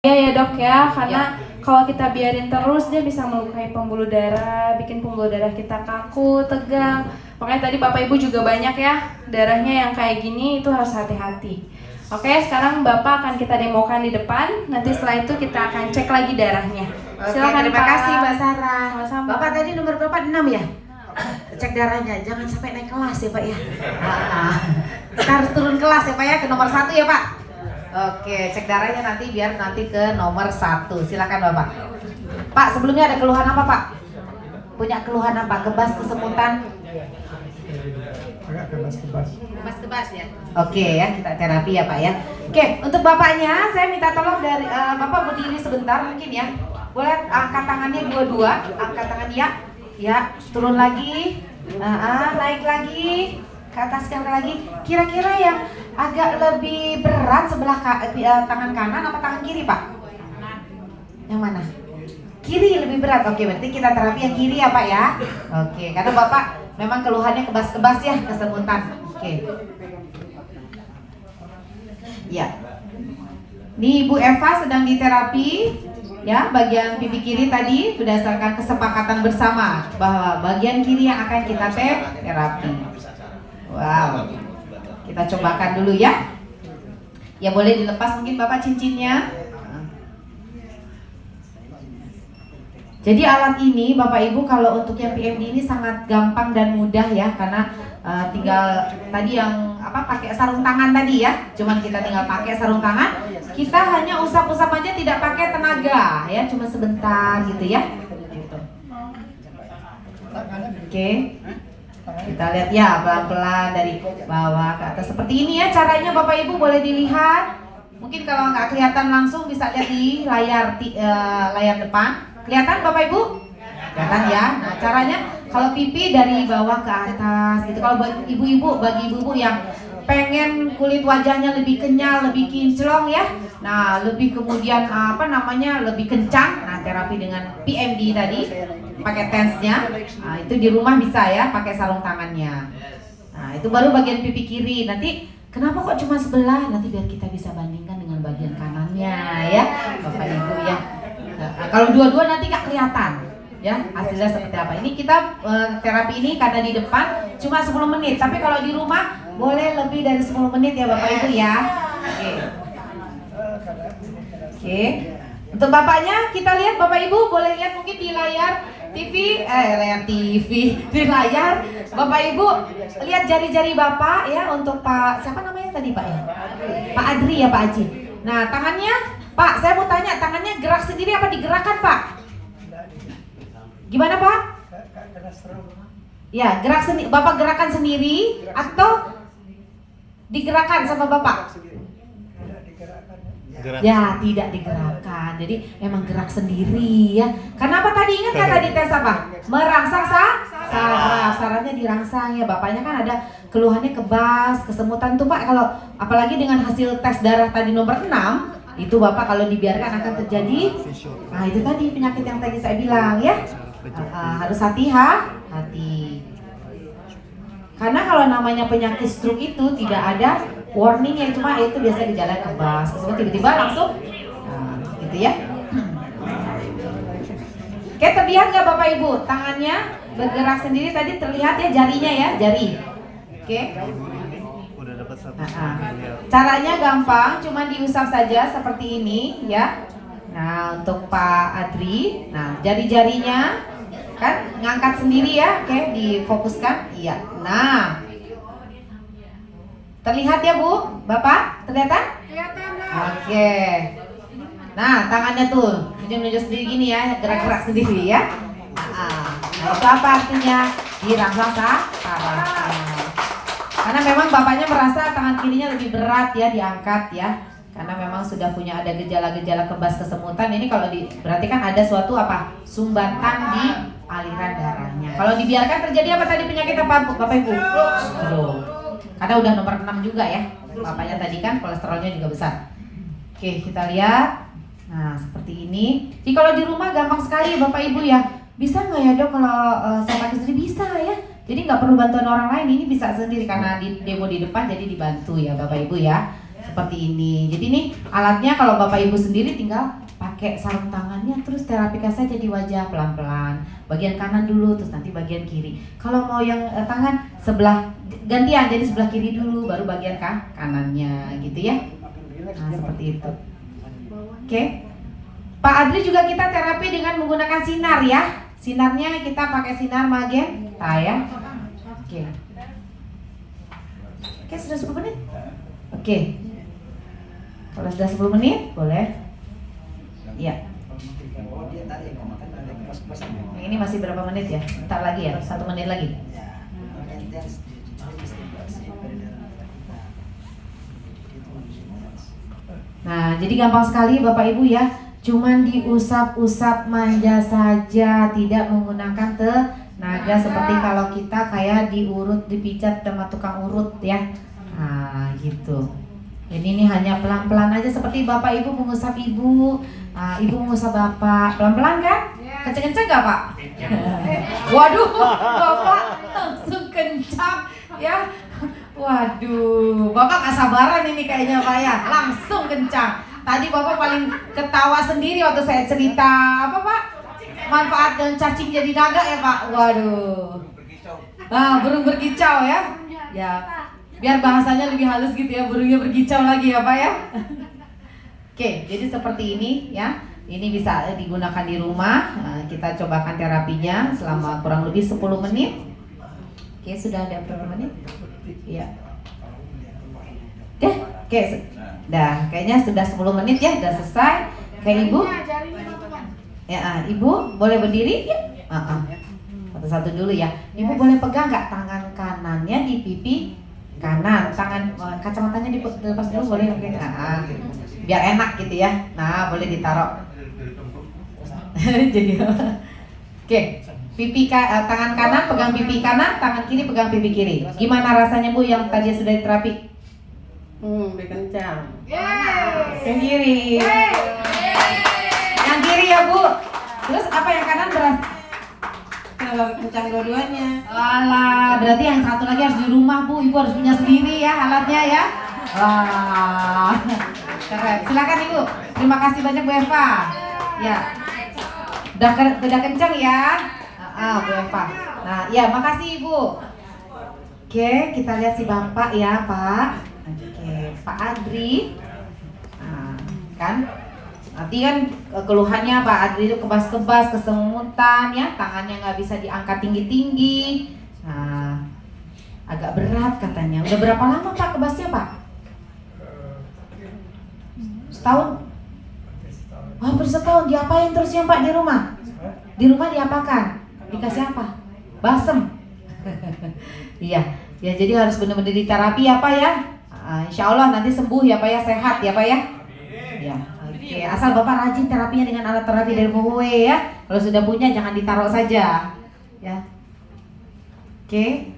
Iya ya dok ya, karena Ya. kalau kita biarin terus dia bisa melukai pembuluh darah, bikin pembuluh darah kita kaku, tegang. Makanya tadi Bapak Ibu juga banyak ya darahnya yang kayak gini, itu harus hati-hati. Oke, sekarang Bapak akan kita demokan di depan, nanti setelah itu kita akan cek lagi darahnya. Oke, Silakan terima Pak. kasih Mbak Sarah. Sama-sama. Bapak tadi nomor berapa? 6 ya? Cek darahnya, jangan sampai naik kelas ya Pak ya. Kita harus turun kelas ya Pak ya, ke nomor 1 ya Pak. Oke, cek darahnya nanti biar nanti ke nomor 1. Silakan Bapak. Pak, sebelumnya ada keluhan apa Pak? Punya keluhan apa? Kebas, kesemutan? Agak kebas-kebas. Kebas ya. Oke ya, kita terapi ya Pak ya. Oke, untuk Bapaknya saya minta tolong dari Bapak berdiri sebentar mungkin ya. Boleh angkat tangannya dua-dua, angkat tangan ya. Ya, turun lagi. Naik lagi. Ke atas lagi. Kira-kira yang agak lebih berat sebelah tangan kanan apa tangan kiri Pak? Yang mana? Kiri lebih berat. Oke, berarti kita terapi yang kiri ya Pak ya. Oke, karena Bapak memang keluhannya kebas-kebas ya, kesemutan. Oke. Ya. Ini Ibu Eva sedang diterapi ya, bagian pipi kiri tadi berdasarkan kesepakatan bersama bahwa bagian kiri yang akan kita terapi. Wow. Kita cobakan dulu ya. Ya boleh dilepas mungkin Bapak cincinnya. Jadi alat ini Bapak Ibu kalau untuk yang PMD ini sangat gampang dan mudah ya, karena tinggal tadi yang pakai sarung tangan tadi ya, cuman kita tinggal pakai sarung tangan, kita hanya usap-usap aja tidak pakai tenaga ya, cuma sebentar gitu ya. Gitu. Oke, kita lihat ya pelan-pelan dari bawah ke atas seperti ini ya caranya Bapak Ibu, boleh dilihat. Mungkin kalau nggak kelihatan langsung bisa lihat di layar depan. Kelihatan Bapak Ibu? Kelihatan ya. Nah caranya kalau pipi dari bawah ke atas gitu. Kalau bagi ibu-ibu yang pengen kulit wajahnya lebih kenyal, lebih kinclong ya. Nah lebih kemudian lebih kencang. Nah terapi dengan PMD tadi pakai tensnya. Nah itu di rumah bisa ya pakai sarung tangannya. Nah itu baru bagian pipi kiri. Nanti kenapa kok cuma sebelah? Nanti biar kita bisa bandingkan dengan bagian kanannya ya Bapak Ibu ya. Nah, kalau dua-dua nanti nggak kelihatan ya hasilnya seperti apa. Ini kita terapi ini karena di depan cuma 10 menit, tapi kalau di rumah boleh lebih dari 10 menit ya Bapak Ibu ya. Oke. Untuk Bapaknya kita lihat Bapak Ibu boleh lihat mungkin di layar TV, di layar Bapak Ibu lihat jari-jari Bapak ya. Untuk Pak siapa namanya tadi Pak ya? Pak Adri ya Pak Aji. Nah tangannya Pak, saya mau tanya, tangannya gerak sendiri apa digerakkan Pak? Gimana Pak? Ya, gerak sendiri. Bapak gerakan sendiri atau digerakkan sama Bapak? Ya, tidak digerakkan. Jadi memang gerak sendiri ya. Karena apa tadi ingat ya tadi tes apa? Merangsang saraf. Sarafnya dirangsang ya. Bapaknya kan ada keluhannya kebas, kesemutan tuh Pak. Kalau apalagi dengan hasil tes darah tadi nomor 6, itu Bapak kalau dibiarkan akan terjadi. Nah itu tadi penyakit yang tadi saya bilang ya. Harus hati-hati. Karena kalau namanya penyakit stroke itu tidak ada warning yang cuma itu biasa gejala kebas, tiba-tiba langsung gitu ya. Oke, terlihat nggak Bapak Ibu tangannya bergerak sendiri tadi, terlihat ya jarinya ya, jari. Oke. Caranya gampang, cuma diusap saja seperti ini ya. Nah untuk Pak Adri, nah jari-jarinya kan ngangkat sendiri ya. Oke, difokuskan. Iya. Nah terlihat ya Bu, Bapak? Kelihatan? Kelihatan. Oke. Nah tangannya tuh nunjuk-nunjuk sendiri gini ya, gerak-gerak sendiri ya. Nah itu apa artinya? Dirangsang saraf. Karena memang Bapaknya merasa tangan kirinya lebih berat ya diangkat ya. Karena memang sudah punya ada gejala-gejala kebas kesemutan. Ini kalau berarti kan ada suatu sumbatan di aliran darahnya. Kalau dibiarkan terjadi apa tadi penyakit apa Bapak Ibu? Stroke. Karena udah nomor 6 juga ya. Bapaknya tadi kan kolesterolnya juga besar. Oke, kita lihat. Nah, seperti ini. Jadi kalau di rumah gampang sekali Bapak Ibu ya. Bisa nggak ya Dok kalau saya pakai sendiri? Bisa ya. Jadi nggak perlu bantuan orang lain, ini bisa sendiri karena di demo di depan jadi dibantu ya Bapak Ibu ya. seperti ini. Jadi ini alatnya kalau Bapak Ibu sendiri tinggal pakai sarung tangannya, terus terapikan saja di wajah pelan-pelan. Bagian kanan dulu, terus nanti bagian kiri. Kalau mau yang tangan sebelah gantian, jadi sebelah kiri dulu, baru bagian kanannya, gitu ya. Nah seperti itu. Oke. Pak Adri juga kita terapi dengan menggunakan sinar ya. Sinarnya kita pakai sinar magenta ya. Oke. Oke, sudah 10 menit? Oke. Kalau sudah 10 menit, boleh. Iya. Yang ini masih berapa menit ya? Bentar lagi ya, 1 menit lagi. Nah, jadi gampang sekali Bapak Ibu ya. Cuman diusap-usap manja saja, tidak menggunakan tenaga seperti kalau kita kayak diurut, dipijat sama tukang urut ya. Nah, gitu. Ini hanya pelan-pelan aja seperti Bapak Ibu mengusap Ibu, Ibu mengusap Bapak. Pelan-pelan kan? Kenceng-kenceng gak Pak? Waduh, Bapak langsung kencang ya. Waduh, Bapak gak sabaran ini kayaknya Pak ya. Langsung kencang. Tadi Bapak paling ketawa sendiri waktu saya cerita apa Pak? Manfaat dan cacing jadi naga ya Pak. Waduh. Burung berkicau ya. Ya. Biar bahasanya lebih halus gitu ya, burungnya berkicau lagi ya Pak ya. Oke, jadi seperti ini ya. Ini bisa digunakan di rumah. Kita cobakan terapinya selama kurang lebih 10 menit. Oke, sudah ada berapa menit? Iya. Oke, dah kayaknya sudah 10 menit ya, sudah selesai. Kayak Ibu? Ya, Ibu boleh berdiri? Ya. Satu-satu dulu ya. Ibu boleh pegang nggak tangan kanannya di pipi kanan, tangan kacamatanya dilepas dulu boleh oke. Biar enak gitu ya. Nah, boleh ditaruh. Jadi oke. Tangan kanan pegang pipi kanan, tangan kiri pegang pipi kiri. Gimana rasanya Bu yang tadi sudah diterapi? Lebih kencang. Yang kiri. Yang kiri ya Bu. Terus apa yang kanan beras? Kenapa kencang dua-duanya? Alah, berarti yang satu lagi harus di rumah Bu. Ibu harus punya sendiri ya alatnya ya. Wah, keren. Silakan Ibu. Terima kasih banyak Bu Eva. Ya. Udah kencang ya. Bu Eva. Nah, ya makasih Ibu. Oke, kita lihat si Bapak ya Pak. Oke, Pak Adri. Nah, kan? Nanti kan keluhannya Pak Adri itu kebas-kebas, kesemutan ya, tangannya nggak bisa diangkat tinggi-tinggi. Nah, agak berat katanya. Udah berapa lama Pak kebasnya Pak? Setahun? Hampir setahun. Diapain terusnya Pak di rumah? Di rumah diapakan? Dikasih apa? Balsem. Iya, ya jadi harus benar-benar diterapi ya Pak ya. Insya Allah nanti sembuh ya Pak ya, sehat ya Pak ya. Ya, oke. Asal Bapak rajin terapinya dengan alat terapi dari Fohue ya. Kalau sudah punya jangan ditaruh saja, ya. Oke.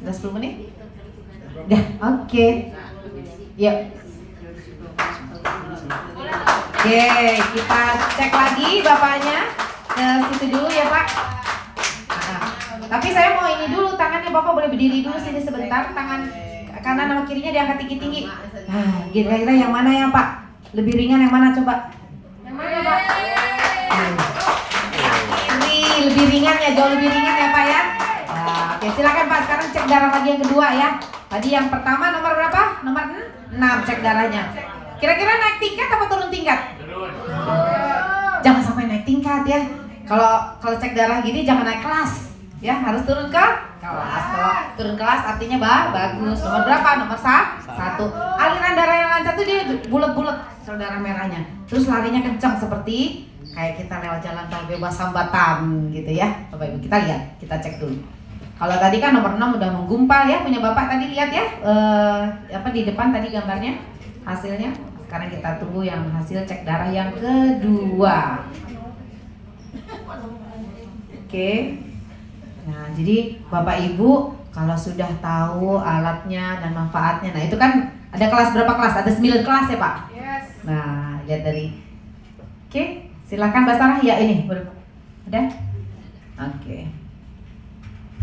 Sudah 10 menit? Dah, oke. Yuk. Oke, kita cek lagi Bapaknya. Ke situ dulu ya Pak. Tapi saya mau ini dulu, tangannya Bapak boleh berdiri dulu sini sebentar. Tangan kanan sama kirinya diangkat tinggi-tinggi. Nah, kira-kira yang mana ya Pak? Lebih ringan yang mana coba? Yang mana Pak? Ini lebih ringan ya, jauh lebih ringan ya Pak ya. Nah, oke silakan Pak, sekarang cek darah lagi yang kedua ya. Tadi yang pertama nomor berapa? Nomor 6 cek darahnya. Kira-kira naik tingkat apa turun tingkat? Jangan sampai naik tingkat ya. Kalau cek darah gini jangan naik kelas. Ya, harus turun ke kelas. Kalau turun kelas artinya bagus. Nomor berapa? Nomor 1. Aliran darah yang lancar tuh dia bulat-bulat sel darah merahnya. Terus larinya kencang seperti kayak kita lewat jalan tol bebas hambatan gitu ya. Bapak Ibu, kita lihat, kita cek dulu. Kalau tadi kan nomor 6 udah menggumpal ya, punya Bapak tadi lihat ya. Di depan tadi gambarnya hasilnya. Sekarang kita tunggu yang hasil cek darah yang kedua. Oke. Nah, jadi Bapak Ibu kalau sudah tahu alatnya dan manfaatnya, nah itu kan ada kelas berapa kelas? Ada 9 kelas ya Pak? Yes. Nah, lihat dari. Oke, silakan Mbak Sarah ya ini. Udah? Oke.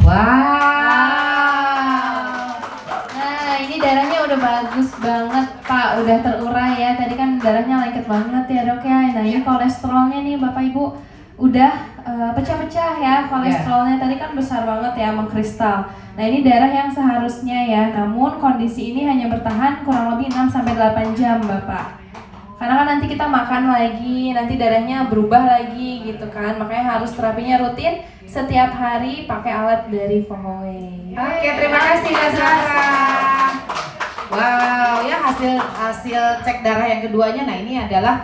Wow. ini darahnya udah bagus banget Pak, udah terurai ya. Tadi kan darahnya lengket banget ya Dok ya. Nah ini kolesterolnya nih Bapak Ibu udah pecah-pecah ya kolesterolnya. Tadi kan besar banget ya mengkristal. Nah ini darah yang seharusnya ya, namun kondisi ini hanya bertahan kurang lebih 6-8 jam Bapak. Karena kan nanti kita makan lagi, nanti darahnya berubah lagi gitu kan. Makanya harus terapinya rutin setiap hari pakai alat dari Fohoway. Oke, terima kasih Kak Zahra. Wow, ya hasil cek darah yang keduanya. Nah ini adalah